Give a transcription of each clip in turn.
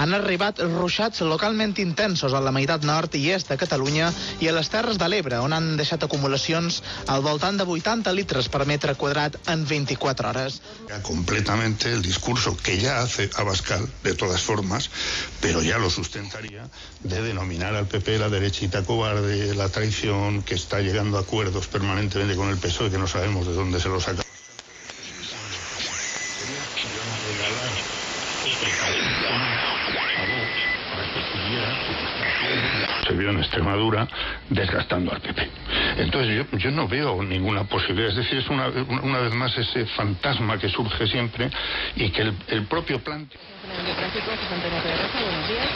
Han arribat ruixats localment intensos a la meitat nord i est de Catalunya i a les Terres de l'Ebre, on han deixat acumulacions al voltant de 80 litres per metre quadrat en 24 hores. Completamente el discurso que ya hace Abascal, de todas formas, pero ya lo sustentaría, de denominar al PP la derechita cobarde, la traición, que está llegando a acuerdos permanentemente con el PSOE, que no sabemos de dónde se los saca. Se vio en Extremadura desgastando al PP. Entonces yo no veo ninguna posibilidad. Es decir, es una vez más ese fantasma que surge siempre y que el propio plan... Buenos días.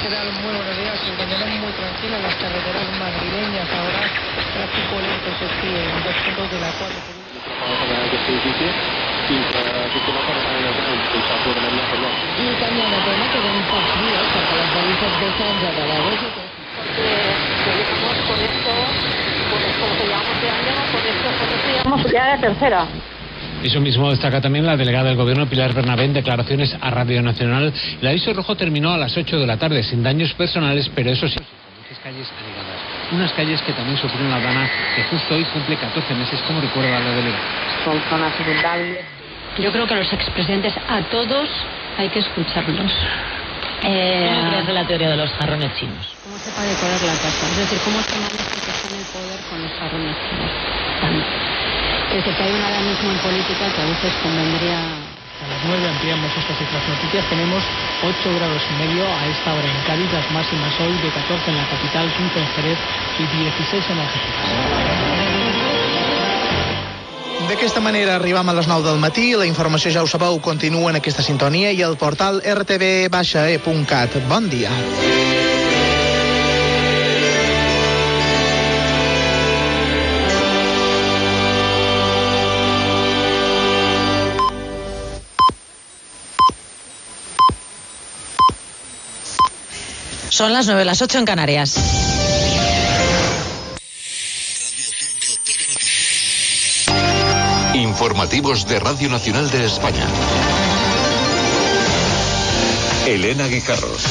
¿Qué tal? Muy buenos días. Mañana muy tranquila en las carreteras madrileñas. Ahora tráfico lento se sigue en dos puntos de la cual... Y también la pena que ven partidos para las revistas de Sandra de la Voz. Por esto llevamos de año, por esto llevamos ya la tercera. Eso mismo destaca también la delegada del Gobierno, Pilar Bernabé, en declaraciones a Radio Nacional. El aviso rojo terminó a las 8 de la tarde, sin daños personales, pero eso sí, muchas calles anegadas. Unas calles que también sufrieron la Habana, que justo hoy cumple 14 meses, como recuerda la delegada. Son zonas inundables. Yo creo que a los expresidentes, a todos, hay que escucharlos. ¿Cómo crees de la teoría de los jarrones chinos? ¿Cómo se puede decorar la casa? Es decir, ¿cómo se maneja el que está en el poder con los jarrones chinos? Es decir, que hay un alarmismo en política que a veces convendría... A las 9 ampliamos estas y otras noticias. Tenemos 8 grados y medio a esta hora en Cádiz, las máximas hoy de 14 en la capital, 15 en Jerez y 16 en Algeciras. D'aquesta manera arribam a les 9 del matí. La informació, ja ho sabeu, continua en aquesta sintonia i el portal rtv-e.cat. Bon dia. Son las 9, las 8 en Canarias. Informativos de Radio Nacional de España. Elena Guijarros.